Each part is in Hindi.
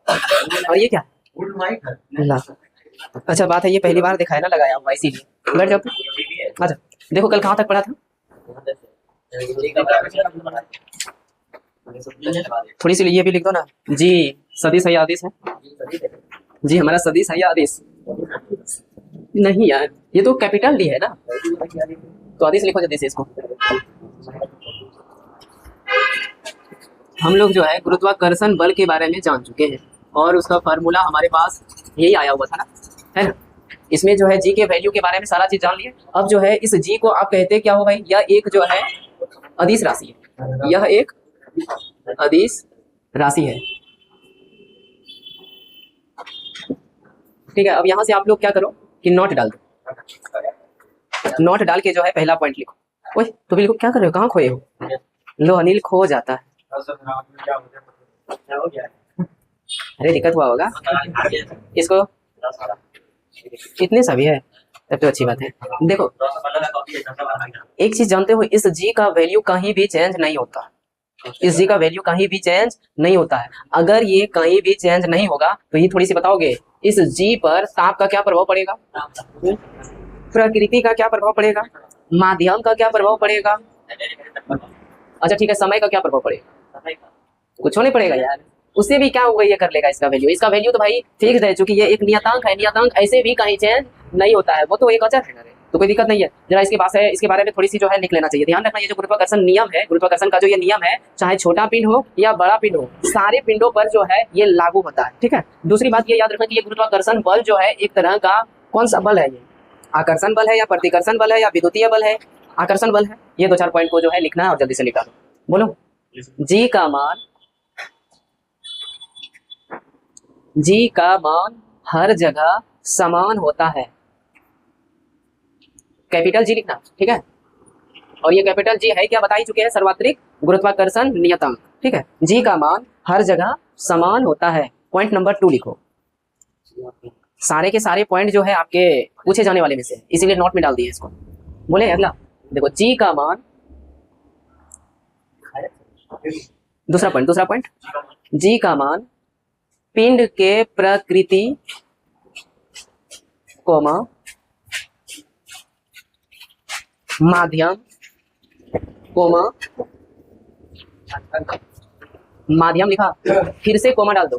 और ये क्या ला। अच्छा बात है, ये पहली बार दिखाया ना लगाया हुआ इसीलिए। बैठ जाओ। अच्छा देखो कल कहाँ तक पढ़ा था? थोड़ी सी ये भी लिख दो ना जी। सदिश है या आदिश है? जी हमारा सदिश है या आदिश? नहीं यार, ये तो कैपिटल डी है ना, तो आदिश लिखो जल्दी से इसको। हम लोग जो है गुरुत्वाकर्षण बल के बारे में जान चुके हैं और उसका फार्मूला हमारे पास यही आया हुआ था ना, है ना। इसमें जो है जी के वैल्यू के बारे में सारा चीज जान लिए। अब जो है इस जी को आप कहते क्या हो भाई, यह एक जो है अदिश राशि है, यह एक अदिश राशि है। ठीक है, अब यहां से आप लोग क्या करो कि नोट डाल दो। नोट डाल के जो है पहला पॉइंट लिखो। ओए तो भी लिखो, क्या कर रहे हो, कहाँ खोए हो? लो अनिल खो जाता है। अरे दिक्कत हुआ होगा इसको, इतने सभी है तब तो अच्छी बात है। देखो एक चीज जानते हो, इस जी का वैल्यू कहीं भी चेंज नहीं होता। इस जी का वैल्यू कहीं भी चेंज नहीं होता है। अगर ये कहीं भी चेंज नहीं होगा तो ये थोड़ी सी बताओगे, इस जी पर ताप का क्या प्रभाव पड़ेगा, प्रकृति का क्या प्रभाव पड़ेगा, माध्यम का क्या प्रभाव पड़ेगा, अच्छा ठीक है समय का क्या प्रभाव पड़ेगा? कुछ नहीं पड़ेगा यार, उससे भी क्या होगा ये कर लेगा इसका वैल्यू। इसका वैल्यू तो भाई फिक्स है, क्योंकि ये एक नियतांक है, नियतांक ऐसे भी कहीं चेंज नहीं होता है, वो तो एक अचर है ना, तो कोई दिक्कत नहीं है। जरा इसके पास है, इसके बारे में थोड़ी सी जो है लिख लेना चाहिए। ध्यान रखना, ये जो गुरुत्वाकर्षण नियम है, गुरुत्वाकर्षण का जो ये नियम है, चाहे छोटा पिंड हो या बड़ा पिंड हो, सारे पिंडों पर जो है ये लागू होता है। ठीक है, दूसरी बात ये याद रखना कि ये गुरुत्वाकर्षण बल जो है एक तरह का कौन सा बल है, ये आकर्षण बल है या प्रतिकर्षण बल है या विद्युतीय बल है? आकर्षण बल है। ये दो चार पॉइंट को जो है लिखना है और जल्दी से निकालो। बोलो जी का मान, जी का मान हर जगह समान होता है। कैपिटल जी लिखना, ठीक है। और ये कैपिटल जी है क्या, बता ही चुके हैं, सर्वात्रिक गुरुत्वाकर्षण नियतांक। ठीक है, जी का मान हर जगह समान होता है। पॉइंट नंबर 2 लिखो। सारे के सारे पॉइंट जो है आपके पूछे जाने वाले में से, इसीलिए नोट में डाल दिए इसको। बोले अगला देखो, जी का मान, दूसरा पॉइंट जी का मान पिंड के प्रकृति कोमा माध्यम कोमा, माध्यम लिखा, फिर से कोमा डाल दो,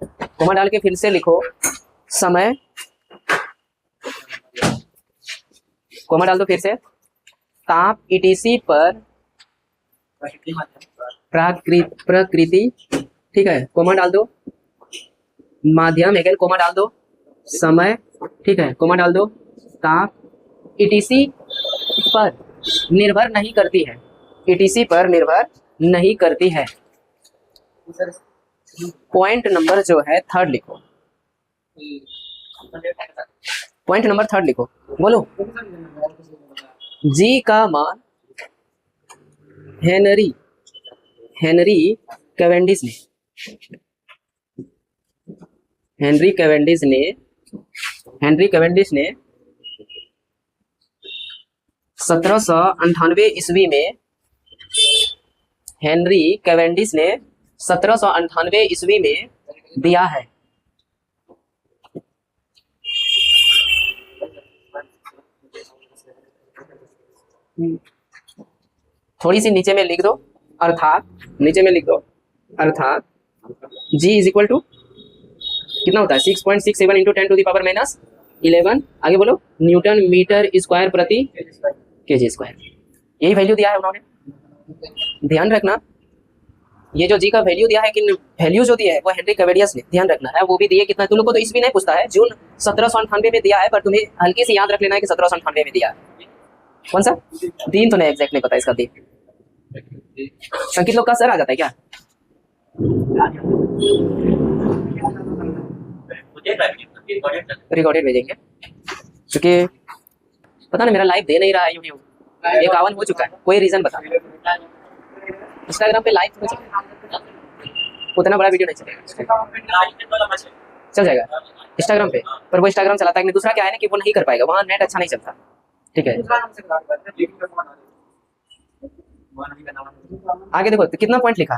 कोमा डाल के फिर से लिखो समय, कोमा डाल दो फिर से, ताप ईटीसी पर प्रकृति, ठीक है, कोमा डाल दो, माध्यम अगेन कोमा डाल दो, समय, ठीक है, कोमा डाल दो, ताप ईटीसी पर निर्भर नहीं करती है, ईटीसी पर निर्भर नहीं करती है। पॉइंट नंबर जो है 3 लिखो, पॉइंट नंबर 3 लिखो। बोलो जी का मान हेनरी कैवेंडिश ने 1798 ईस्वी में, हेनरी कैवेंडिश ने 1798 ईस्वी में दिया है। थोड़ी सी नीचे में लिख दो, अर्थात नीचे में लिख दो, अर्थात G इज इक्वल टू कितना होता है 6.67 into 10 to the power minus 11, आगे बोलो, न्यूटन मीटर स्क्वायर प्रति केजी स्क्वायर। यही वैल्यू दिया है उन्होंने। ध्यान रखना, ये जो जी का वैल्यू दिया है, कि वैल्यू जो दिया है वो हेनरी कैवेंडिश ने, ध्यान रखना है, वो भी दिए कितना, तुम लोग को तो इसमें नहीं पूछता है, जून 1798 में दिया है, पर तुम्हें हल्के से याद रख लेना है कि 1798 में दिया है। कौन सा दिन तो नहीं एग्जैक्ट नहीं पता इसका दिन। संकित लोग का सर आ जाता है क्या? रिकॉर्डेड भेजेंगे, क्योंकि पता नहीं मेरा लाइव दे नहीं रहा है यूट्यूब, 51 हो चुका है, कोई रीजन बता। इंस्टाग्राम पे लाइव हो चुका है, उतना बड़ा वीडियो नहीं चलेगा, चल जाएगा इंस्टाग्राम पे, पर वो इंस्टाग्राम चलाता है नहीं। दूसरा क्या है ना कि वो नहीं कर पाएगा, वहाँ नेट अच्छा नहीं चलता। ठीक है, आगे देखो तो कितना पॉइंट लिखा,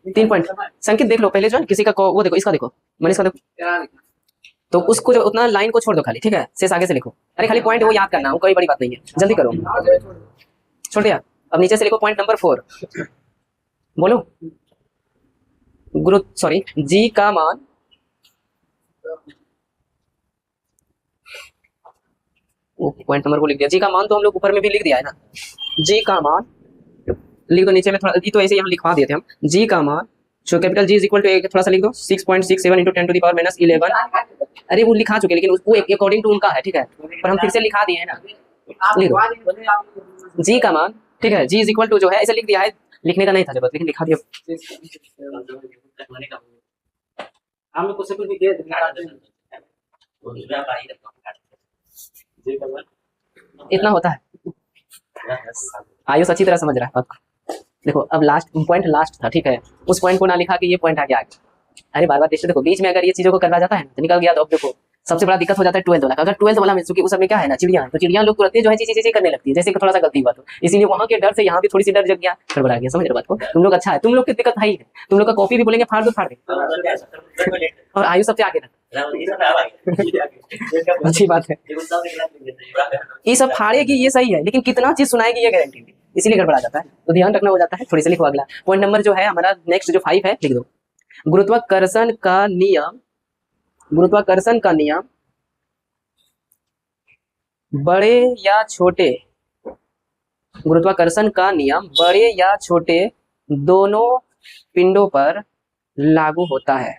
3 पॉइंट। संकेत देख लो पहले जो है किसी का वो देखो, इसका देखो, मनीष का देखो, तो उसको जो उतना लाइन को छोड़ दो खाली, ठीक है, शेष आगे से लिखो। अरे खाली पॉइंट वो याद करना है, कोई बड़ी बात नहीं है, जल्दी करो। छोड़ दिया, अब नीचे से लिखो पॉइंट नंबर 4। बोलो, गुरु सॉरी जी का मान, पॉइंट नंबर को लिख दिया, जी का मान तो हम लोग ऊपर में भी लिख दिया है ना, जी का मान लिख दो नीचे में थोड़ा, तो ऐसे यहाँ लिखवा दिए थे हम, जी का मान जो capital G is equal to थोड़ा सा लिख दो 6.67 into 10 to the power minus 11। अरे वो लिखा चुके, लेकिन वो अकॉर्डिंग टू उनका है, ठीक है, पर हम फिर से लिखा दिए हैं ना, लिख दो जी का मान, ठीक है, जी इज इक्वल टू जो है ऐसे लिख दिया है, लिखने का नहीं था जरूरत, लेकिन लिखा दिया। इतना होता है, आयुष अच्छी तरह समझ रहा है बात को। देखो अब लास्ट पॉइंट लास्ट था, ठीक है, उस पॉइंट को ना लिखा कि ये पॉइंट आ गया आगे। अरे बार बार देखो, बीच में अगर ये चीजों को करवा जाता है तो निकल गया, तो अब देखो सबसे बड़ा दिक्कत हो जाता है 12th वाला। अगर 12th वाला में चूंकि उस समय क्या है ना, चिड़िया, तो चिड़िया लोग तुरंत जो है चीजें करने लगती है, जैसे कि थोड़ा सा गलती हुआ तो, इसीलिए वहां के डर से यहाँ भी थोड़ी सी डर जग गया, गड़बड़ा गया। समझ रहे बात को? तुम लोग अच्छा है, तुम लोग की दिक्कत है ही है, तुम लोग का कॉपी भी बोलेंगे फाड़ दो फाड़ दे, और आयु सबसे आगे अच्छी बात है, ये सब फाड़ेगी ये सही है, लेकिन कितना चीज सुनाएगी ये गारंटी नहीं, इसीलिए गड़बड़ा जाता है, तो ध्यान रखना हो जाता है। थोड़ी से लिखो अगला पॉइंट नंबर जो है हमारा नेक्स्ट जो 5 है, लिख दो गुरुत्वाकर्षण का नियम, गुरुत्वाकर्षण का नियम बड़े या छोटे, गुरुत्वाकर्षण का नियम बड़े या छोटे दोनों पिंडों पर लागू होता है,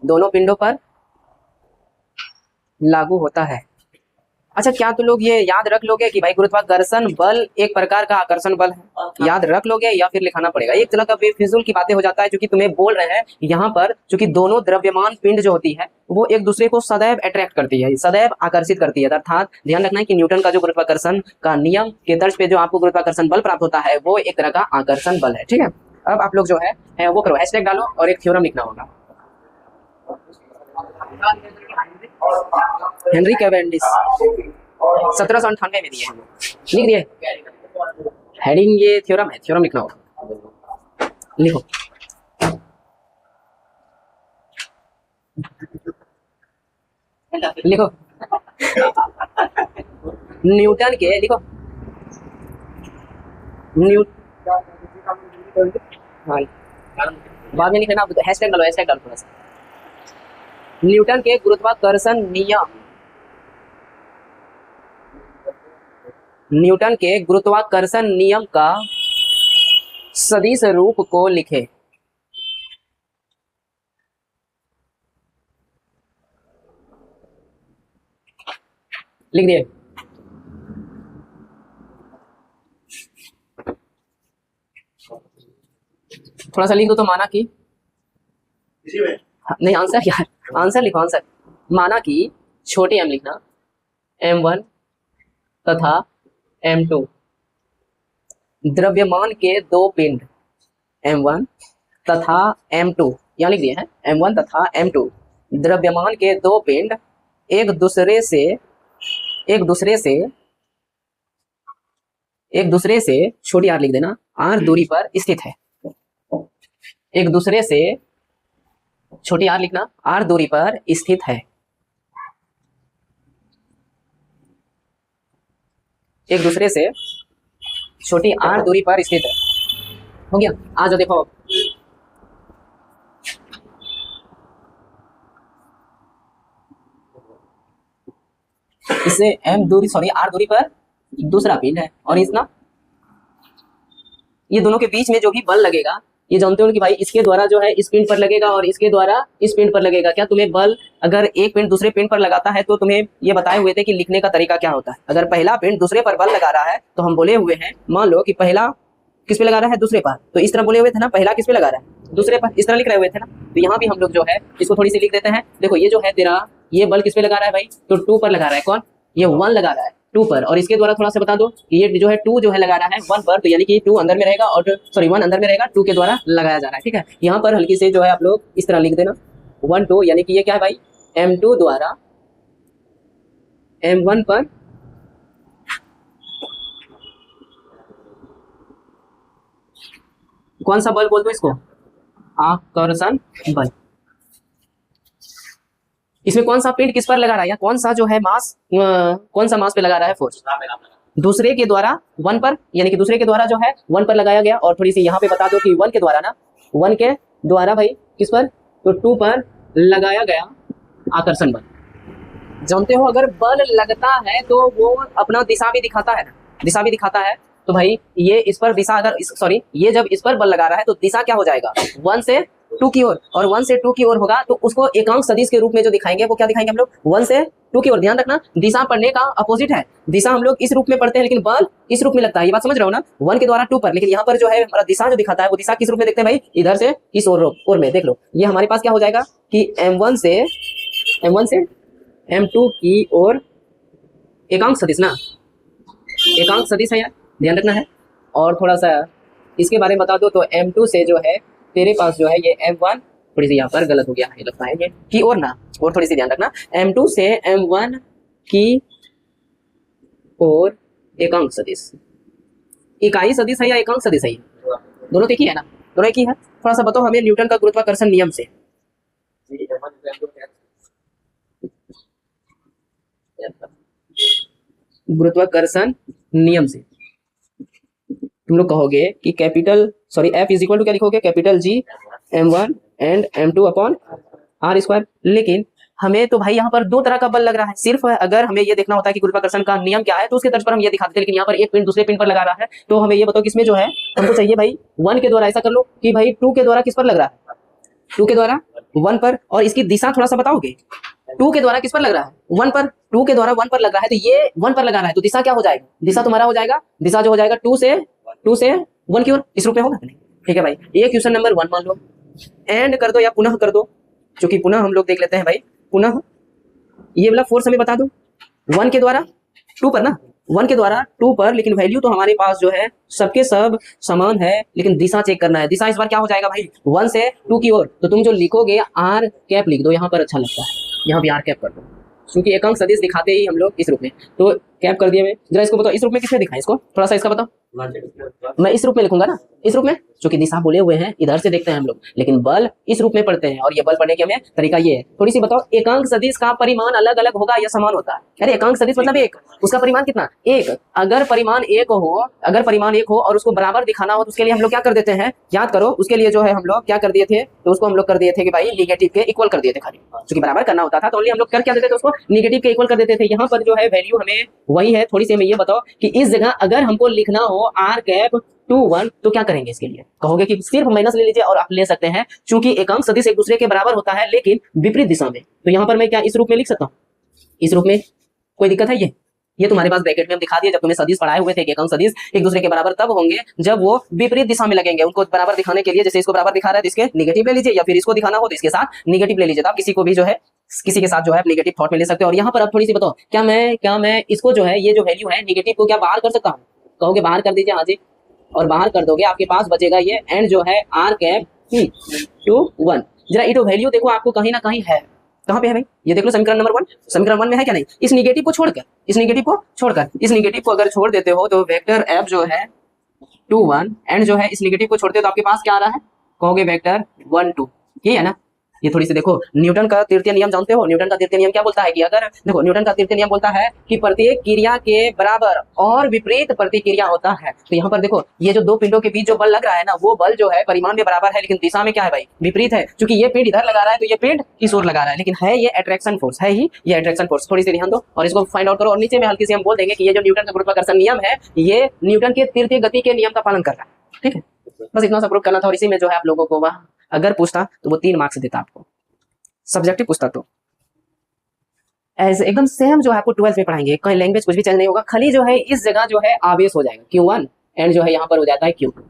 दोनों पिंडों पर लागू होता है। अच्छा, क्या तुम लोग ये याद रख लोगे कि भाई गुरुत्वाकर्षण बल एक प्रकार का आकर्षण बल है? याद रख लोगे या फिर लिखाना पड़ेगा? एक तरह का बेफिजूल की बातें हो जाता है, जो कि तुम्हें बोल रहे हैं यहाँ पर, चूंकि दोनों द्रव्यमान पिंड जो होती है वो एक दूसरे को सदैव अट्रैक्ट करती है, सदैव आकर्षित करती है। अर्थात ध्यान रखना है कि न्यूटन का जो गुरुत्वाकर्षण का नियम के तर्ज पे जो आपको गुरुत्वाकर्षण बल प्राप्त होता है वो एक तरह का आकर्षण बल है, ठीक है। अब आप लोग जो है वो करो, हैशटैग डालो और एक थ्योरम लिखना होगा। हेनरी कैवेंडिश 1798 में दिए, लिख दिए हेडिंग, ये थ्योरम है, थ्योरम लिखना होगा, लिखो। लिखो न्यूटन के, लिखो हाँ बाद में लिखना, हैशटैग डालो, हैशटैग डालो थोड़ा सा। न्यूटन के गुरुत्वाकर्षण नियम, न्यूटन के गुरुत्वाकर्षण नियम का सदिश रूप को लिखे। लिख दिए? थोड़ा सा लिख दो तो माना कि, नहीं आंसर यार, आंसर लिखो, आंसर। माना कि छोटे m लिखना, m1 तथा m2 द्रव्यमान के दो पिंड, m1 तथा m2, यहाँ लिख दिए हैं m1 तथा m2 द्रव्यमान के दो पिंड एक दूसरे से छोटी r लिख देना, r दूरी पर स्थित है। एक दूसरे से छोटी r लिखना, r दूरी पर स्थित है। एक दूसरे से छोटी r दूरी पर स्थित है। हो गया? आ जाओ देखो, इससे m दूरी सॉरी r दूरी पर दूसरा पिंड है, और इसना ये दोनों के बीच में जो भी बल लगेगा, ये जानते हो कि भाई इसके द्वारा जो है इस पिंड पर लगेगा और इसके द्वारा इस पिंड पर लगेगा। क्या तुम्हें बल अगर एक पिंड दूसरे पिंड पर लगाता है तो तुम्हें ये बताए हुए थे कि लिखने का तरीका क्या होता है। अगर पहला पिंड दूसरे पर बल लगा रहा है तो हम बोले हुए हैं, मान लो कि पहला किस पे लगा रहा है, दूसरे पर, तो इस तरह बोले हुए थे ना, पहला किस पे लगा रहा है, दूसरे पर, इस तरह लिख रहे हुए थे ना। तो यहाँ भी हम लोग जो है इसको थोड़ी सी लिख देते हैं। देखो ये जो है तेरा, ये बल किस पे लगा रहा है भाई, तो 2 पर लगा रहा है। कौन? ये 1 लगा रहा है 2 पर, और इसके द्वारा थोड़ा सा बता दो कि ये जो है 2 जो है लगा रहा है 1 पर, तो यानी कि 2 अंदर में रहेगा और सॉरी 1 अंदर में रहेगा, 2 के द्वारा लगाया जा रहा है, ठीक है। यहाँ पर हल्की से जो है आप लोग इस तरह लिख देना 1 2, यानी कि ये क्या है भाई, m2 द्वारा m1 पर कौन सा बल बोल दो इसको? आकर्षण बल। इसमें कौन सा पिंड किस पर लगा रहा है, या कौन सा जो है मास, कौन सा मास पे लगा रहा है फोर्स? दूसरे के द्वारा वन पर, यानी कि दूसरे के द्वारा जो है वन पर लगाया गया। और थोड़ी सी यहाँ पे बता दो कि वन के द्वारा ना, वन के द्वारा भाई किस पर? तो टू पर लगाया गया आकर्षण बल। जानते हो अगर बल लगता है तो वो अपना दिशा भी दिखाता है ना, दिशा भी दिखाता है। तो भाई ये इस पर दिशा, अगर सॉरी ये जब इस पर बल लगा रहा है तो दिशा क्या हो जाएगा? 1 से 2 की ओर, और 1 से 2 की ओर होगा तो उसको एकांक सदिश के रूप में जो दिखाएंगे वो क्या दिखाएंगे हम लोग? 1 से 2 की ओर। ध्यान रखना दिशा पढ़ने का अपोजिट है, दिशा हम लोग इस रूप में पढ़ते हैं लेकिन बल इस रूप में लगता है। ये बात समझ रहे हो ना? 1 के द्वारा 2 पर, लेकिन यहाँ पर जो है हमारा दिशा जो दिखाता है वो दिशा किस रूप में देखते हैं भाई? इधर से इस ओर में। देख लो ये हमारे पास क्या हो जाएगा कि M1 से M2 की ओर एकांक सदिश ना, एकांक सदिश है यार, ध्यान रखना है। और थोड़ा सा इसके बारे में बता दो तो M2 से जो है तेरे पास जो है ये M1, थोड़ी सी यहाँ पर गलत हो गया है लगता है ये की ओर ना, और थोड़ी सी ध्यान रखना, M2 से M1 की ओर एकांक सदिश। इकाई सदिश है या एकांक सदिश है? दोनों एक ही है ना, दोनों एक ही है। थोड़ा सा बताओ हमें न्यूटन का गुरुत्वाकर्षण नियम से। गुरुत्वाकर्षण नियम से तुम लोग कहोगे कि capital F is equal to क्या लिखोगे? Capital G M1 and M2 upon R square. लेकिन हमें तो भाई यहाँ पर दो तरह का बल लग रहा है। सिर्फ अगर हमें ये देखना होता है कि गुरुत्वाकर्षण का नियम क्या है तो उसके तर्ज पर हम ये दिखाते हैं, लेकिन यहाँ पर एक पिंड दूसरे पिंड पर लगा रहा है। तो हमें ये बताओ किसमें जो है हमको चाहिए भाई 1 के द्वारा। ऐसा कर लो कि भाई 2 के द्वारा किस पर लग रहा है? 2 के द्वारा 1 पर। और इसकी दिशा थोड़ा सा बताओगे? 2 के द्वारा किस पर लग रहा है? 1 पर। 2 के द्वारा 1 पर लग रहा है तो ये 1 पर लगा रहा है तो दिशा क्या हो जाएगा? दिशा तुम्हारा हो जाएगा, दिशा जो हो जाएगा 2 से 1 की ओर, इस रूप में होगा नहीं? ठीक है भाई, ये क्वेश्चन नंबर 1 मान लो। एंड कर दो या पुनः कर दो, क्योंकि पुनः हम लोग देख लेते हैं भाई। पुनः ये वाला फोर्स हमें बता दो 1 के द्वारा 2 पर ना, 1 के द्वारा 2 पर, लेकिन वैल्यू तो हमारे पास जो है सबके सब समान है, लेकिन दिशा चेक करना है। दिशा इस बार क्या हो जाएगा भाई? 1 से 2 की ओर। तो तुम जो लिखोगे आर कैप लिख दो, यहाँ पर अच्छा लगता है, यहाँ भी आर कैप कर दो, क्योंकि एकांक सदिश दिखाते ही हम लोग इस रूप में। तो कैप कर दिया मैं। जरा इसको बताओ इस रूप में किसमें दिखाएं इसको, थोड़ा सा इसका बताओ। मैं इस रूप में लिखूंगा ना, इस रूप में, क्योंकि दिशा बोले हुए हैं इधर से देखते हैं हम लोग, लेकिन बल इस रूप में पढ़ते हैं। और ये बल पढ़ने के हमें तरीका ये है। थोड़ी सी बताओ एकांक सदिश का परिमाण अलग अलग होगा या समान होता है? अरे एकांक सदिश मतलब एक, उसका परिमाण कितना? एक। अगर परिमाण एक हो और उसको बराबर दिखाना हो तो उसके लिए हम लोग क्या कर देते हैं? याद करो, उसके लिए जो है हम लोग क्या कर दिए थे? तो उसको हम लोग कर दिए थे कि भाई निगेटिव के इक्वल कर दिए थे खाली, क्योंकि बराबर करना होता था तो ओनली हम लोग कर क्या देते थे? उसको निगेटिव के इक्वल कर देते थे। यहाँ पर जो है वैल्यू हमें वही है। थोड़ी सी हमें ये बताओ कि इस जगह अगर हमको लिखना हो आर कैप 2 1 तो क्या करेंगे? इसके लिए कहोगे कि सिर्फ माइनस ले लीजिए, और आप ले सकते हैं क्योंकि एकांक सदिश एक दूसरे के बराबर होता है लेकिन विपरीत दिशा में। तो यहाँ पर मैं क्या इस रूप में लिख सकता हूँ? इस रूप में कोई दिक्कत है? ये तुम्हारे पास ब्रैकेट में हम दिखा दिए जब तुम्हें सदिश पढ़ाए हुए थे कि एकांक सदिश एक दूसरे के बराबर तब होंगे जब वो विपरीत दिशा में लगेंगे। उनको बराबर दिखाने के लिए, जैसे इसको बराबर दिखा रहा है तो इसके निगेटिव ले लीजिए, या फिर इसको दिखाना हो तो इसके साथ निगेटिव ले लीजिए। तो आप किसी को भी जो है किसी के साथ जो है नेगेटिव थॉट में ले सकते हो। और यहाँ पर आप थोड़ी सी बताओ, क्या मैं इसको जो है ये जो वैल्यू है नेगेटिव को क्या बाहर कर सकता हूँ? कहोगे बाहर कर दीजिए, हाँ जी, और बाहर कर दोगे आपके पास बचेगा ये एंड जो है आर कैप 2 1। जरा ये तो वैल्यू देखो आपको कहीं ना कहीं है, कहाँ पे है भाई? ये देख लो समीकरण नंबर 1, समीकरण 1 में है क्या नहीं? इस निगेटिव को छोड़कर इस निगेटिव को अगर छोड़ देते हो तो वेक्टर एफ जो है 2 1 एंड जो है इस निगेटिव को छोड़ते हो तो आपके पास क्या आ रहा है? कहोगे वेक्टर 1 2, ये है ना? ये थोड़ी सी देखो, न्यूटन का तृतीय नियम जानते हो? न्यूटन का तृतीय नियम क्या बोलता है कि अगर देखो, न्यूटन का तृतीय नियम बोलता है कि प्रत्येक क्रिया के बराबर और विपरीत प्रतिक्रिया होता है। तो यहाँ पर देखो ये जो दो पिंडों के बीच जो बल लग रहा है ना, वो बल जो है परिमाण में बराबर है लेकिन दिशा में क्या है भाई? विपरीत है। क्योंकि ये पिंड इधर लगा रहा है तो ये पिंड इस ओर लगा रहा है, लेकिन है ये अट्रैक्शन फोर्स, है ही ये अट्रैक्शन फोर्स। थोड़ी सी ध्यान दो और इसको फाइंड आउट करो। और नीचे में हल्की से हम बोल देंगे कि ये जो न्यूटन का गुरुत्वाकर्षण नियम है ये न्यूटन के तृतीय गति के नियम का पालन कर रहा है। ठीक है, बस इतना सा प्रूव करना था। और इसी में जो है आप लोगों को वह अगर पूछता तो वो 3 मार्क्स देता आपको, सब्जेक्टिव पूछता तो ऐसे एकदम सेम जो है आपको 12th में पढ़ाएंगे। कहीं लैंग्वेज कुछ भी चेंज नहीं होगा, खाली जो है इस जगह जो है आवेश हो जाएगा Q1 एंड जो है यहाँ पर हो जाता है Q2।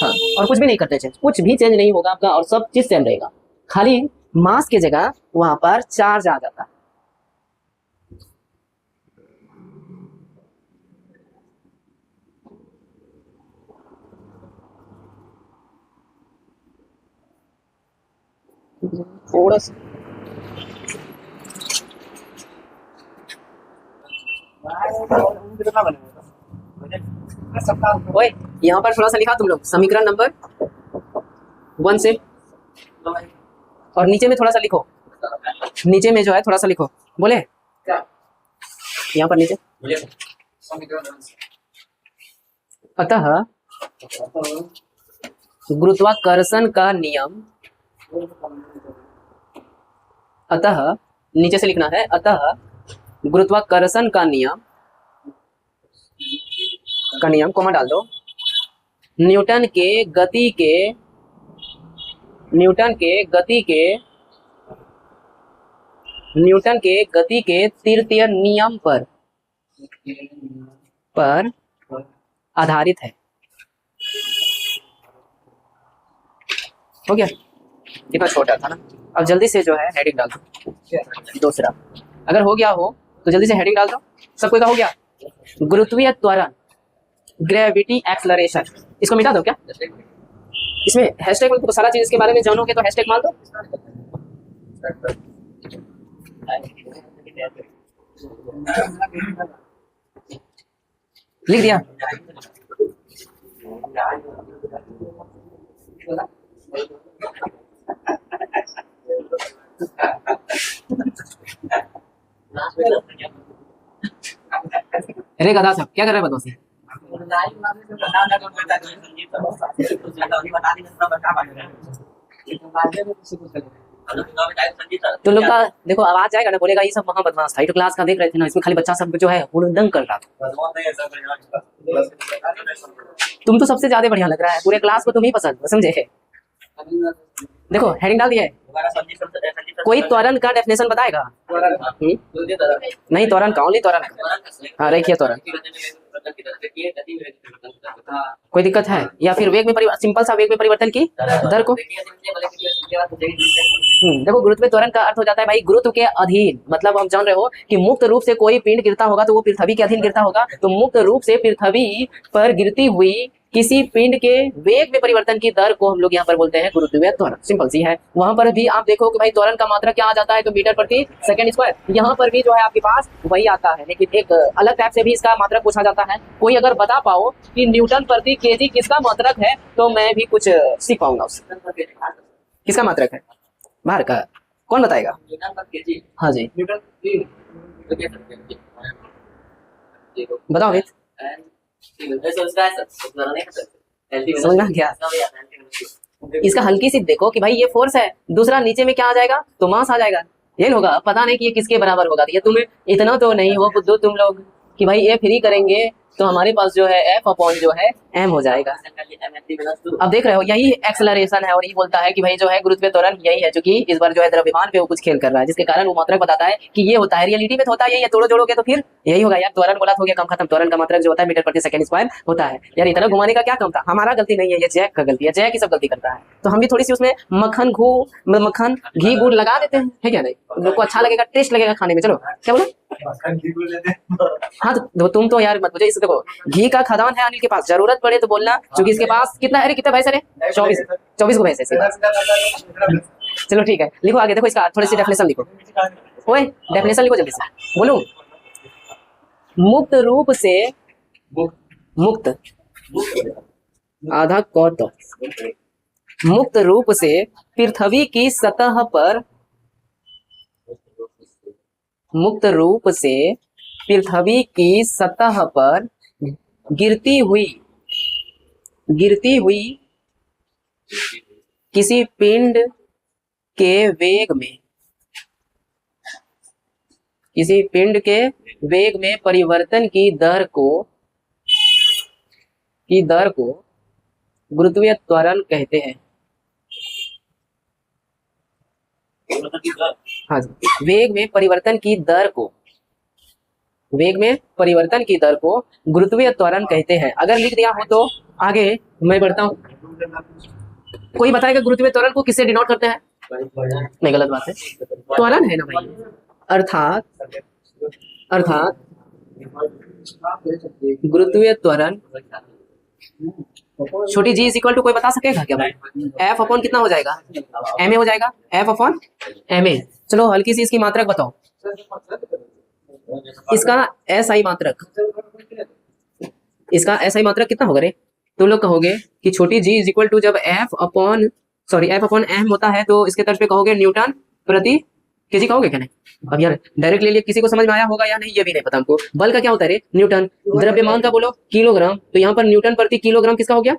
हाँ, और कुछ भी नहीं करते चेंज, कुछ भी चेंज नहीं होगा आपका और सब चीज सेम रहेगा। खाली मास की जगह वहां पर चार्ज आ जाता है। थोड़ा सा ओए यहाँ पर थोड़ा सा लिखा तुम लोग समीकरण नंबर 1 से, और नीचे में थोड़ा सा लिखो, नीचे में जो है थोड़ा सा लिखो, बोले यहाँ पर नीचे। अतः गुरुत्वाकर्षण का नियम, अतः नीचे से लिखना है, अतः गुरुत्वाकर्षण का नियम कोमा डाल दो, न्यूटन के गति के तृतीय नियम पर आधारित है। हो गया, कितना छोटा था ना। अब जल्दी से जो है हेडिंग डाल दो दूसरा, अगर हो गया हो तो जल्दी से हेडिंग डाल दो। सब कोई का हो गया? गुरुत्वीय त्वरण, ग्रेविटी एक्सेलरेशन, इसको मिटा दो क्या? इसमें हैशटैग में तो सारा चीज इसके बारे में जानोगे तो हैशटैग मार दो। लिख दिया? अरे गधा साहब क्या कर रहे हैं बदमाशी? तो लोग का देखो आवाज जाएगा ना, बोलेगा ये सब वहां बदमाश था, ये तो क्लास का देख रहे थे ना, इसमें खाली बच्चा सब जो है हुड़दंग कर रहा था। तुम तो सबसे ज्यादा बढ़िया लग रहा है, पूरे क्लास को तुम ही पसंद, समझे? देखो हेडिंग डाल दिया है। कोई त्वरण का डेफिनेशन बताएगा? नहीं, त्वरण का, ओनली त्वरण। हाँ रखिए त्वरण। कोई दिक्कत है? या फिर वेग में सिंपल सा वेग में परिवर्तन की दर को। देखो गुरुत्व त्वरण का अर्थ हो जाता है भाई गुरुत्व के अधीन, मतलब हम जान रहे हो कि मुक्त रूप से कोई पिंड गिरता होगा तो वो पृथ्वी के अधीन गिरता होगा, तो मुक्त रूप से पृथ्वी पर गिरती हुई किसी पिंड के वेग में परिवर्तन की दर को हम लोग यहाँ पर बोलते हैं गुरुत्वीय त्वरण। सिंपल सी है। वहां पर भी आप देखो कि भाई त्वरण का मात्रक क्या आ जाता है, तो मीटर प्रति सेकंड स्क्वायर। यहाँ पर भी जो है आपके पास वही आता है, लेकिन एक अलग टाइप से भी इसका मात्रक पूछा जाता है। कोई अगर बता पाओ कि न्यूटन प्रति केजी किसका मात्रक है तो मैं भी कुछ सीख पाऊंगा उससे। किसका मात्रक है बाहर का? कौन बताएगा? हाँ जी बताओ अमित। समझना क्या? इसका हल्की सी देखो कि भाई ये फोर्स है, दूसरा नीचे में क्या आ जाएगा तो मास आ जाएगा। ये होगा, पता नहीं कि ये किसके बराबर होगा। ये तुम्हें इतना तो नहीं हो बुद्धू तुम लोग कि भाई ये फ्री करेंगे तो हमारे पास जो है F अपॉन जो है M हो जाएगा। अब देख रहे हो यही एक्सेलरेशन है, और ये बोलता है कि भाई जो है गुरुत्वीय त्वरण यही है, जो कि इस बार जो है द्रव्यमान पे वो कुछ खेल कर रहा है, जिसके कारण वो मात्रक बताता है कि ये होता है। रियलिटी में तो होता है यही है, तोड़ो जोड़ोगे तो फिर यही होगा यार। त्वरण बोला तो हो गया काम खत्म। त्वरण का मात्रक जो होता है मीटर प्रति सेकंड स्क्वायर होता है। यार इतना घुमाने का क्या काम था? हमारा गलती नहीं है, ये जैक का गलती है। जैक ही सब गलती करता है, तो हम भी थोड़ी सी उसमें मक्खन घी गुड़ लगा देते हैं, है क्या? नहीं लोग को अच्छा लगेगा, टेस्ट लगेगा खाने में। चलो क्या बोला? हाँ तो तुम तो यार मत मुझे इस देखो, घी का खदान है अनिल के पास, जरूरत पड़े तो बोलना, क्योंकि इसके पास कितना है? कितना भैंस है? 24 को भैंस है। चलो ठीक है, लिखो आगे। देखो इसका थोड़ी सी डेफिनेशन लिखो। ओए डेफिनेशन लिखो जल्दी से, बोलो। मुक्त रूप से, मुक्त आधा कौत, मुक्त रूप से पृथ्वी की सतह पर, मुक्त रूप से पृथ्वी की सतह पर गिरती हुई किसी पिंड के वेग में परिवर्तन की दर को गुरुत्वीय त्वरण कहते हैं। हाँ जी, वेग में परिवर्तन की दर को गुरुत्वीय त्वरण कहते हैं। अगर लिख दिया हो तो आगे मैं बढ़ता हूँ। कोई बताएगा गुरुत्वीय त्वरण को किससे डिनोट करते हैं? नहीं, गलत बात है, त्वरण है ना भाई। अर्थात गुरुत्वीय त्वरण छोटी जी इज इक्वल टू, कोई बता सकेगा क्या भाई? F अपॉन कितना हो जाएगा? ma हो जाएगा, F अपॉन ma। चलो हल्की सी इसकी मात्रक बताओ, इसका SI मात्रक कितना होगा रे? तुम लोग कहोगे कि छोटी g इज इक्वल टू जब F upon sorry F upon m होता है तो इसके तर्ज पे कहोगे न्यूटन प्रति केजी कहोगे क्या? नहीं। अब यार डायरेक्ट ले लिए, किसी को समझ में आया होगा या नहीं ये भी नहीं पता हमको। बल का क्या होता है रे? न्यूटन। द्रव्यमान का बोलो किलोग्राम, तो यहाँ पर न्यूटन प्रति किलोग्राम किसका हो गया?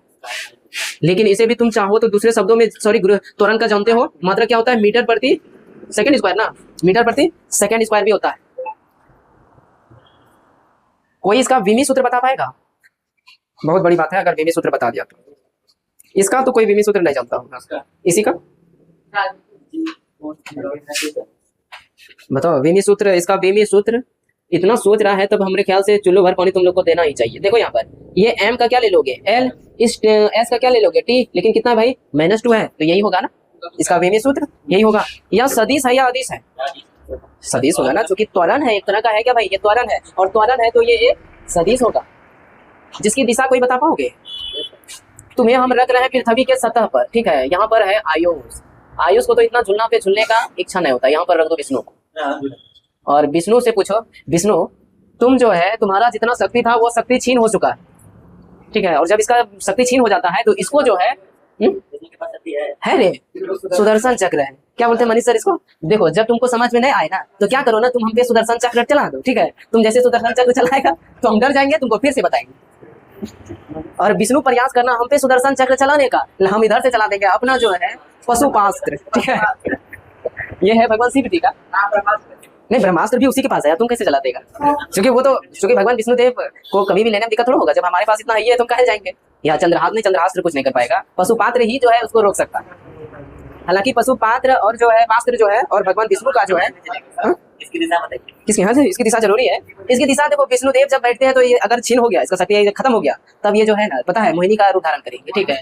लेकिन इसे भी तुम चाहो तो दूसरे शब्दों में, सॉरी त्वरण का जानते हो मात्रा क्या होता है? मीटर प्रति सेकंड स्क्वायर ना, मीटर प्रति सेकंड स्क्वायर भी होता है। कोई इसका विमी सूत्र बता पाएगा? बहुत बड़ी बात है अगर विमी सूत्र बता दिया तो। इसका तो कोई विमी सूत्र नहीं जानता होगा, इसी का बताओ विमी सूत्र। इसका विमी सूत्र इतना सोच रहा है तब हमारे ख्याल से चुल्लू भर पानी तुम लोग को देना ही चाहिए। देखो यहाँ पर ये m का क्या ले लोगे? l, इस s का क्या ले लोगे? t, लेकिन कितना है भाई? -2 है, तो यही होगा ना इसका विमी सूत्र, यही होगा। या सदिश है या अदिश है? सदिश होगा ना, क्योंकि त्वरण है एक तरह का, है क्या भाई? ये त्वरण है, और त्वरण है तो ये एक सदिश होगा। जिसकी दिशा कोई बता पाओगे? तुम्हें हम रख रहे हैं पृथ्वी के सतह पर, ठीक है। यहाँ पर है आयुष, आयुष को तो इतना झूलना पे झूलने का इच्छा नहीं होता, यहाँ पर रख दो विष्णु को, और विष्णु से पूछो विष्णु तुम जो है तुम्हारा जितना शक्ति था वो शक्ति छीन हो चुका है, ठीक है। और जब इसका शक्ति छीन हो जाता है तो इसको जो है रे सुदर्शन चक्र है। क्या बोलते हैं मनीष सर इसको? देखो जब तुमको समझ में नहीं आए ना तो क्या करो ना, तुम हम पे सुदर्शन चक्र चला दो, ठीक है। तुम जैसे सुदर्शन चक्र चलाएगा तो हम डर जाएंगे, तुमको फिर से बताएंगे। और विष्णु प्रयास करना हम पे सुदर्शन चक्र चलाने का, हम इधर से चला देंगे अपना जो है पशुपास्त्र, ठीक है। ये है भगवान शिव जी का, नहीं ब्रह्मास्त्र भी उसी के पास है, तुम कैसे चला देगा? क्योंकि वो तो क्योंकि भगवान विष्णुदेव को कभी भी लेने में दिक्कत थोड़ा होगा, जब हमारे पास इतना है तो हम कहे जाएंगे। या चंद्रहास ने चंद्रास्त्र कुछ नहीं कर पाएगा, पशुपात्र ही जो है उसको रोक सकता है। हालांकि पशुपात्र और जो है मास्त्र जो है और भगवान विष्णु का जो है इसकी दिशा बताइए, किसकी? हाँ इसकी दिशा जरूरी है। इसकी दिशा देखो, विष्णुदेव जब बैठते हैं तो ये अगर छीन हो गया, इसका शक्ति खत्म हो गया, तब ये जो है ना पता है मोहिनी का रूप धारण करेंगे, ठीक है।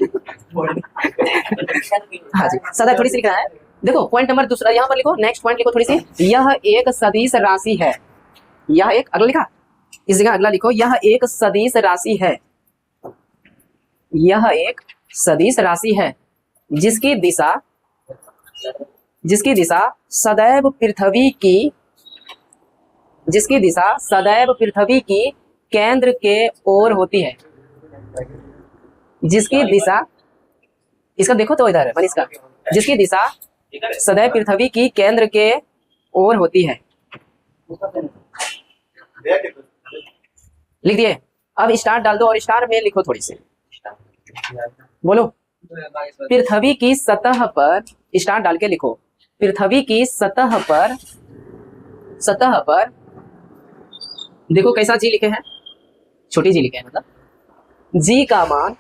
हाँ जी, सदा थोड़ी सी लिखना है। देखो पॉइंट नंबर दूसरा यहाँ पर लिखो, नेक्स्ट पॉइंट लिखो थोड़ी सी। यह एक सदिश राशि है, यह एक, अगला लिखा, इस जगह अगला लिखो, यह एक सदिश राशि है, यह एक सदिश राशि है जिसकी दिशा सदैव पृथ्वी की, जिसकी दिशा सदैव पृथ्वी की केंद्र के ओर होती है, जिसकी दिशा, इसका देखो तो इधर है इसका, जिसकी दिशा सदैव पृथ्वी की केंद्र के ओर होती है। लिख दिए? अब स्टार डाल दो और स्टार में लिखो थोड़ी सी, बोलो। पृथ्वी की सतह पर, स्टार डाल के लिखो, पृथ्वी की सतह पर देखो कैसा जी लिखे हैं, छोटी जी लिखे हैं, मतलब जी का मान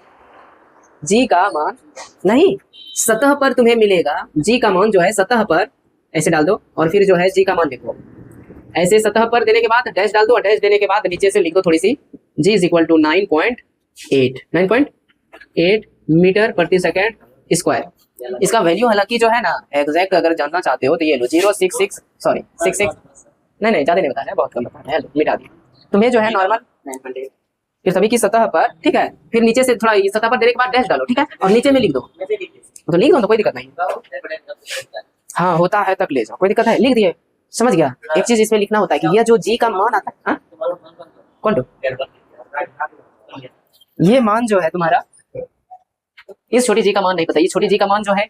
नहीं, सतह पर तुम्हें मिलेगा जी का मान जो है सतह पर, ऐसे डाल दो और फिर जो है जी का मान लिखो, ऐसे सतह पर देने के बाद डैश डाल दो, डैश देने के बाद नीचे से लिख दो थोड़ी सी, जी इज इक्वल टू 9.8 मीटर प्रति सेकेंड स्क्वायर। इसका वैल्यू हालांकि जो है ना एग्जैक्ट अगर जानना चाहते हो तो ये लो 066 सॉरी 66 नहीं ज्यादा नहीं बताया, बहुत कम बताया है, मिटा दिया। तुम्हें जो है नॉर्मल पृथ्वी की सतह पर, ठीक है, फिर नीचे से थोड़ा सतह पर देने के बाद डैश डालो, ठीक है, और नीचे में लिख दो, तो लिख दो तो कोई दिक्कत नहीं। हाँ होता है तक ले जाओ, कोई दिक्कत है, लिख दिए, समझ गया। एक चीज इसमें लिखना होता है कि यह जो जी का मान आता है, कौन तो ये मान जो है तुम्हारा, इस छोटी जी का मान नहीं पता, ये छोटी जी का मान जो है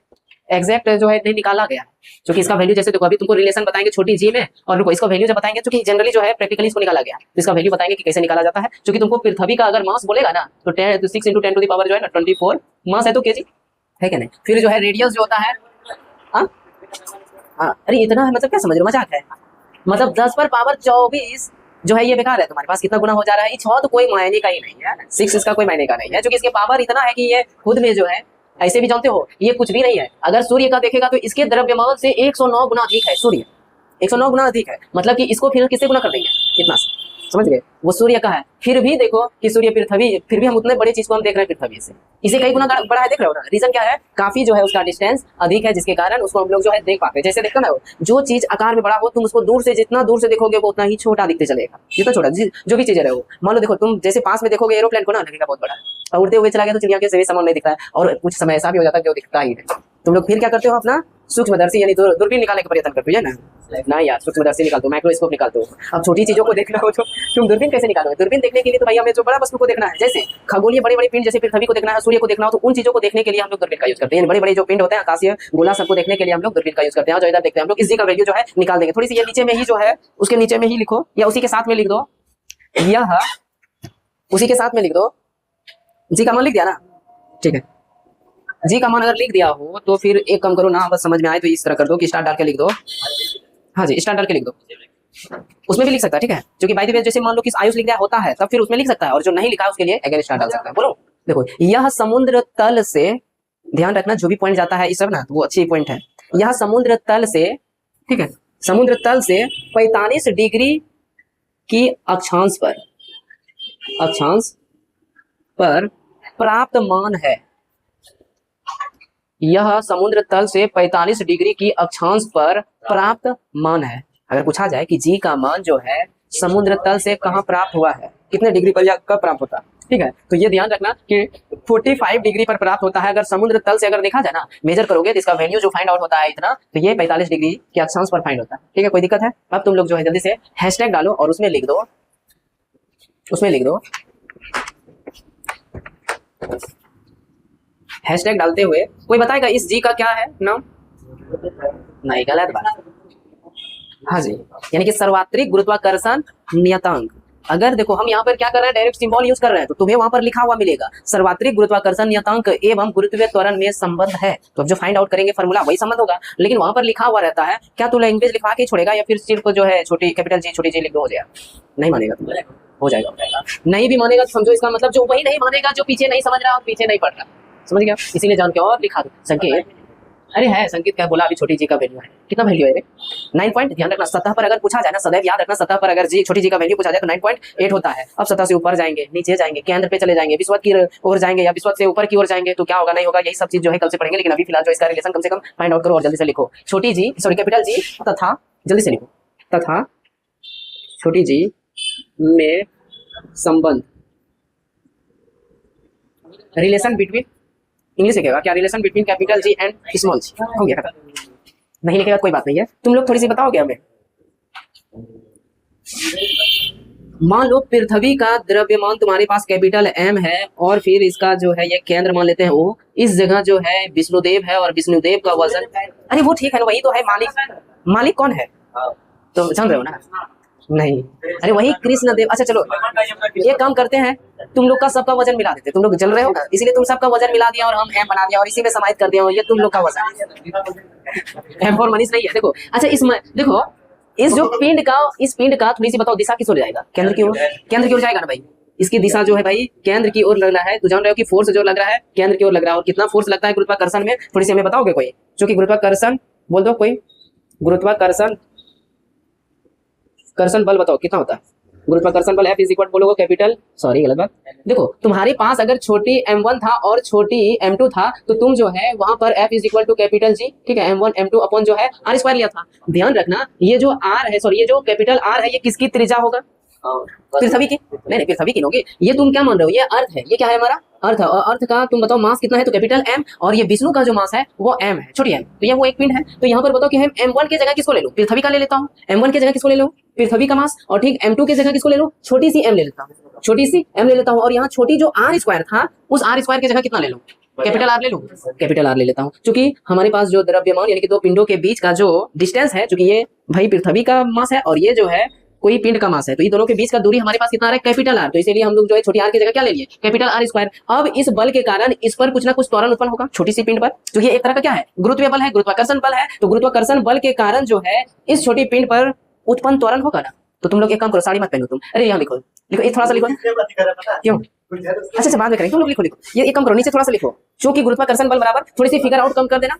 एग्जैक्ट जो है नहीं निकाला गया, क्योंकि इसका वैल्यू जैसे देखो अभी तुमको रिलेशन बताएंगे छोटी जी में, और रुको इसका वैल्यू जब बताएंगे, क्योंकि जनरली जो है प्रैक्टिकली इसको निकाला गया, तो इसका वैल्यू बताएंगे कि कैसे निकाला जाता है। क्योंकि तुमको पृथ्वी का अगर मास बोलेगा ना तो 6 × 10⁻⁴ जो है ना 24 मास है तो केजी है क्या नहीं। फिर जो है रेडियस जो होता है, अरे इतना है मतलब क्या समझ रहे हो, मजाक है, मतलब 10⁻24 जो है ये बेकार है, तुम्हारे पास कितना गुना हो जा रहा है, 6 तो कोई मायने का ही नहीं है, 6 इसका कोई मायने का नहीं है, क्योंकि इसके पावर इतना है कि ये खुद में जो है ऐसे भी जानते हो ये कुछ भी नहीं है। अगर सूर्य का देखेगा तो इसके द्रव्यमान से 109 गुना अधिक है, सूर्य 109 गुना अधिक है, मतलब कि इसको फिर किससे गुना कर देंगे, इतना समझ गए, वो सूर्य का है। फिर भी देखो कि सूर्य पृथ्वी, फिर भी हम उतने बड़े चीज को हम देख रहे हैं पृथ्वी से, इसे कई गुना बड़ा है, देख रहे हो ना। रीजन क्या है, काफी जो है उसका डिस्टेंस अधिक है, जिसके कारण उसको हम लोग जो है देख पाते हैं। जैसे देखते ना, जो चीज आकार में बड़ा हो तुम उसको दूर से जितना दूर से देखोगे वो उतना ही छोटा दिखते चलेगा, जितना छोटा जो भी चीजें रहे हो। मान लो देखो तुम जैसे पास में देखोगे एरोप्लेन को ना, लगेगा बहुत बड़ा, और उड़ते हुए चला गया तो चिड़िया के समान नहीं दिखता है, और कुछ समय ऐसा भी हो जाता है जो दिखता ही है। तुम लोग फिर क्या करते हो, अपना सूक्ष्मदर्शी यानी दूरबीन निकालने का प्रयत्न करते हो ना। ना यार, सूक्ष्मदर्शी निकाल दो, माइक्रोस्कोप निकाल दो। अब छोटी चीजों को देखना हो तो तुम दूरबीन कैसे निकालोगे? दूरबीन देखने के लिए तो भाई हमें जो बड़ा वस्तु को देखना है, जैसे खगोलीय बड़े बड़े पिंड जैसे पृथ्वी को देखना है, सूर्य को देखना हो, तो उन चीजों को देखने के लिए हम लोग दूरबीन का यूज करते हैं। बड़े बड़े जो पिंड होते हैं आकाशीय गोला, सबको देखने के लिए हम लोग दूरबीन का यूज करते हैं। जो इधर देखते हैं हम लोग, इस जी का वैल्यू जो है निकाल देंगे। थोड़ी सी ये नीचे में ही जो है उसके नीचे में ही लिखो, या उसी के साथ में लिख दो, यह उसी के साथ में लिख दो। जी का मान लिख दिया ना, ठीक है। जी का मान अगर लिख दिया हो तो फिर एक काम करो ना, बस समझ में आए तो इस तरह कर दो कि स्टार डाल के लिख दो। हाँ जी, स्टार डाल के लिख दो, उसमें भी लिख सकता है, ठीक है। क्योंकि बाय द वे जैसे मान लो कि आयुष लिख दिया होता है तब फिर उसमें लिख सकता है, और जो नहीं लिखा है उसके लिए अगेन स्टार डाल सकता है। बोलो देखो, यह समुद्र तल से, ध्यान रखना जो भी पॉइंट जाता है इस सब ना, वो अच्छी पॉइंट है। यह समुद्र तल से, ठीक है, समुद्र तल से 45 डिग्री की अक्षांश पर प्राप्त मान है। यह समुद्र तल से 45 डिग्री की अक्षांश पर प्राप्त मान है। अगर पूछा जाए कि जी का मान जो है समुद्र तल से कहाँ प्राप्त हुआ है, कितने डिग्री पर या कब प्राप्त होता है, ठीक है, तो ये ध्यान रखना कि 45 डिग्री पर प्राप्त होता है। अगर समुद्र तल से अगर देखा जाए ना, मेजर करोगे तो इसका वैल्यू जो फाइंड आउट होता है इतना, तो ये 45 डिग्री के अक्षांश पर फाइंड होता है, ठीक है। कोई दिक्कत है? अब तुम लोग जो है जल्दी से हैशटैग डालो और उसमें लिख दो, हैशटैग डालते हुए कोई बताएगा इस जी का क्या है नाम? नहीं, गलत बात। हाँ जी, यानी कि सर्वात्रिक गुरुत्वाकर्षण नियतांक। अगर देखो हम यहाँ पर क्या कर रहे हैं, डायरेक्ट सिंबल यूज कर रहे हैं, तो तुम्हें वहां पर लिखा हुआ मिलेगा सर्वात्रिक गुरुत्वाकर्षण नियतांक एवं गुरुत्वीय त्वरण में संबंध है। तो अब जो फाइंड आउट करेंगे फॉर्मूला वही संबंध होगा, लेकिन वहां पर लिखा हुआ रहता है। क्या तू लैंग्वेज लिखवा के छोड़ेगा या फिर सिर्फ जो है छोटी कैपिटल जी छोटी जी लिख दो, हो जाएगा? नहीं मानेगा तुम, हो जाएगा। नहीं भी मानेगा तो समझो इसका मतलब जो वही नहीं मानेगा जो पीछे नहीं समझ रहा और पीछे नहीं पढ़ रहा, समझ गया? इसीलिए जान के और लिखा दो संकेत। अरे है संकेत, क्या बोला अभी, छोटी जी का वैल्यू है, कितना वैल्यू है रे? 9 पॉइंट। ध्यान रखना सतह पर अगर पूछा जाए ना, सदैव याद रखना सतह पर अगर जी छोटी जी का वैल्यू पूछा जाए तो 9.8 होता है। अब सतह से ऊपर जाएंगे, नीचे जाएंगे, केंद्र पे चले जाएंगे, विषुवत की ओर जाएंगे या विषुवत से ऊपर की ओर जाएंगे तो क्या होगा नहीं होगा, यही सब चीज जो है कल से पढ़ेंगे। लेकिन अभी फिलहाल जो इसका रिलेशन कम से कम फाइंड आउट करो और जल्दी से लिखो। छोटी जी सॉरी कैपिटल जी तथा, जल्दी से लिखो, तथा छोटी जी में संबंध, रिलेशन बिटवीन, इंग्लिश लिखेगा क्या, relation between capital G and small G, हो गया खत्म। नहीं लिखेगा कोई बात नहीं है, तुम लोग थोड़ी सी बताओगे हमें। मान लो पृथ्वी का द्रव्यमान तुम्हारे पास कैपिटल एम है और फिर इसका जो है ये केंद्र मान लेते हैं वो, इस जगह जो है विष्णुदेव है और विष्णुदेव का वजन, अरे वो ठीक है ना, वही तो है मालिक। मालिक कौन है तो जान रहे हो ना? नहीं, अरे वही कृष्ण देव। अच्छा चलो ये काम करते हैं, तुम लोग का सबका वजन मिला देते, तुम लोग जल रहे हो ना, इसलिए तुम सबका वजन मिला दिया और हम एम बना दिया और इसी में समाहित कर दिया, ये तुम लोग का वजन। एम फॉर मनीष नहीं है, देखो। अच्छा इसमें देखो, इस जो पिंड का थोड़ी सी बताओ दिशा किस ओर जाएगा? केंद्र की ओर, केंद्र की ओर जाएगा ना भाई। इसकी दिशा जो है भाई केंद्र की ओर लग रहा है, तो जान रहे हो कि फोर्स जो लग रहा है केंद्र की ओर लग रहा है। और कितना फोर्स लगता है गुरुत्वाकर्षण में, थोड़ी सी हमें बताओगे कोई? जो कि गुरुत्वाकर्षण बोल दो कोई, गुरुत्वाकर्षण बल बताओ कितना होता है? गुरुत्वाकर्षण बल F इज इक्वल बोलोगे कैपिटल, सॉरी गलत बात। देखो तुम्हारे पास अगर छोटी m1 था और छोटी m2 था तो तुम जो है वहां पर F is equal to capital G, ठीक है, m1 m2 अपॉन जो है r स्क्वायर लिया था। ध्यान रखना ये जो r है, सॉरी ये जो कैपिटल R है, ये किसकी त्रिज्या होगा? पृथ्वी की। नहीं पृथ्वी की होगी। ये तुम क्या मान रहे हो, ये अर्थ है, ये क्या है हमारा अर्थ। और अर्थ का तुम बताओ मास कितना है, तो कैपिटल M। और ये विष्णु का जो मास है वो m है, छोटी m, तो ये वो एक पिंड है। तो यहाँ पर बताओ कि हम m1 की जगह किसको ले लो? पृथ्वी का ले लेता हूँ। m1 की जगह किसको ले लो? पृथ्वी का मास। और ठीक m2 की जगह किसको ले लो? छोटी सी m ले लेता हूँ, छोटी सी m ले लेता हूँ। और यहाँ छोटी जो r स्क्वायर था, उस r स्क्वायर की जगह कितना ले लो? कैपिटल R ले लो, कैपिटल R ले लेता हूँ। क्योंकि हमारे पास जो द्रव्यमान यानी कि दो पिंडों के बीच का जो डिस्टेंस है, क्योंकि ये भाई पृथ्वी का मास है और ये जो है कोई पिंड का मास है, तो ये दोनों के बीच का दूरी हमारे पास कितना आ रहा है? Capital R। तो इसीलिए हम लोग जो है छोटी r की जगह क्या ले लिए? Capital R square. अब इस बल के कारण इस पर कुछ ना कुछ त्वरण उत्पन्न होगा छोटी सी पिंड पर, क्योंकि एक तरह का क्या है? गुरुत्वीय बल है, गुरुत्वाकर्षण बल है। तो गुरुत्वाकर्षण बल के कारण जो है इस छोटी पिंड पर उत्पन्न त्वरण होगा ना। तो तुम लोग एक काम करो, साड़ी मत पहनो तुम, अरे यहाँ लिखो, लिखो ये थोड़ा सा लिखो। क्यों? अच्छा बाद में करेंगे, तुम लोग लिखो लिखो, ये एक काम करो नीचे थोड़ा सा लिखो, क्योंकि गुरुत्वाकर्षण बल बराबर थोड़ी सी फिगर आउट कम कर देना,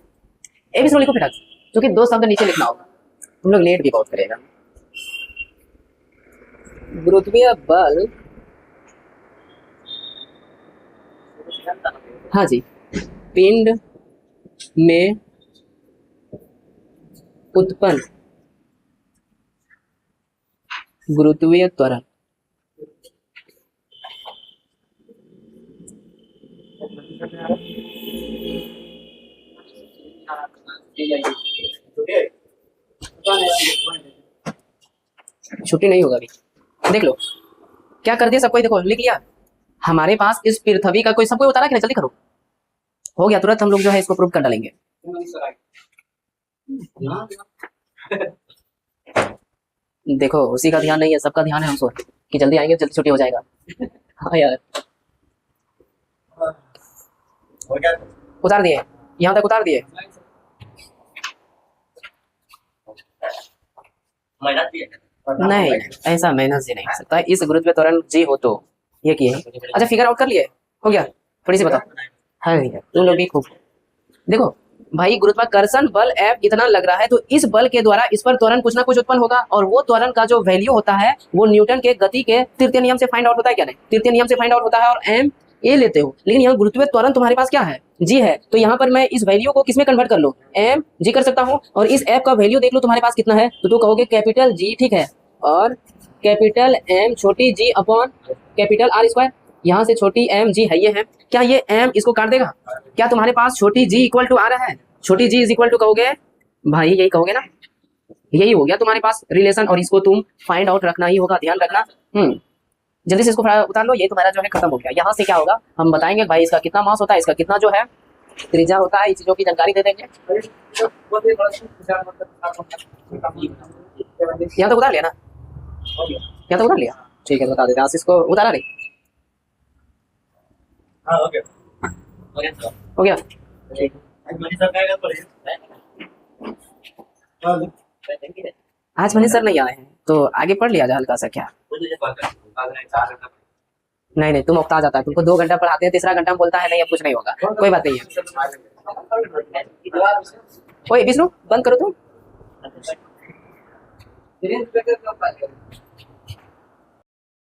ए भी लिखो फिर, क्योंकि दो शब्द नीचे लिखना होगा, तुम लोग लेट भी बहुत करेगा। गुरुत्वीय बल, हाँ जी, पिंड में उत्पन्न गुरुत्वीय त्वरण छुट्टी नहीं होगा अभी, देख लो क्या कर दिया सबको, देखो लिख लिया हमारे पास इस पृथ्वी का कोई, सबको उतारा कि नहीं, जल्दी करो, हो गया तुरंत हम लोग जो है इसको प्रूव कर डालेंगे। देखो उसी का ध्यान नहीं है, सबका ध्यान है हमको कि जल्दी आएंगे जल्दी छुट्टी हो जाएगा। हाँ यार उतार दिए, यहाँ तक उतार दिए। नहीं ऐसा मेहनत से नहीं हो सकता, इस गुरुत्व त्वरण जी हो तो ये किए। अच्छा फिगर आउट कर लिए, हो गया, थोड़ी सी बताओ। हाँ भैया तुम लोग भी खूब, देखो भाई गुरुत्वाकर्षण बल F इतना लग रहा है तो इस बल के द्वारा इस पर त्वरण कुछ ना कुछ उत्पन्न होगा, और वो त्वरण का जो वैल्यू होता है वो न्यूटन के गति के तृतीय नियम से फाइंड आउट होता है, क्या नहीं तृतीय नियम से फाइंड आउट होता है, और m ए लेते हो, लेकिन यहाँ गुरुत्वीय त्वरण तुम्हारे पास क्या है, जी है, तो यहाँ पर मैं इस वैल्यू को किसमें कन्वर्ट कर लूँ, एम जी कर सकता हूँ, और इस F का वैल्यू देख लो तुम्हारे पास कितना है, तो तू कहोगे कैपिटल जी, ठीक है, और कैपिटल M छोटी जी अपॉन कैपिटल R स्क्वायर, यहाँ से छोटी m जी है, ये है, क्या ये m इसको काट देगा, क्या तुम्हारे पास छोटी g इक्वल टू आ रहा है, छोटी g इज इक्वल टू कहोगे भाई, यही कहोगे ना, यही हो गया तुम्हारे पास रिलेशन, और इसको तुम फाइंड आउट रखना ही होगा, ध्यान रखना। जल्दी से इसको उतार लो, ये तुम्हारा जो है खत्म हो गया। यहाँ से क्या होगा हम बताएंगे भाई, इसका कितना मास होता है, इसका कितना जो है त्रिज्या होता है, इस चीजों की जानकारी दे देंगे। यहाँ तक उतार लिया ना, यहाँ तक उतार लिया, ठीक है बता देते हैं, इसको उतारा नहीं, हो गया ठीक। आज मनीष सर नहीं आए हैं तो आगे पढ़ लिया जाए हल्का सा, क्या नहीं नहीं तुम उकता जाता है, तुमको 2 घंटा पढ़ाते हैं, तीसरा घंटा में बोलता है नहीं अब कुछ नहीं होगा, कोई बात नहीं है। ओए विष्णु बंद करो तुम।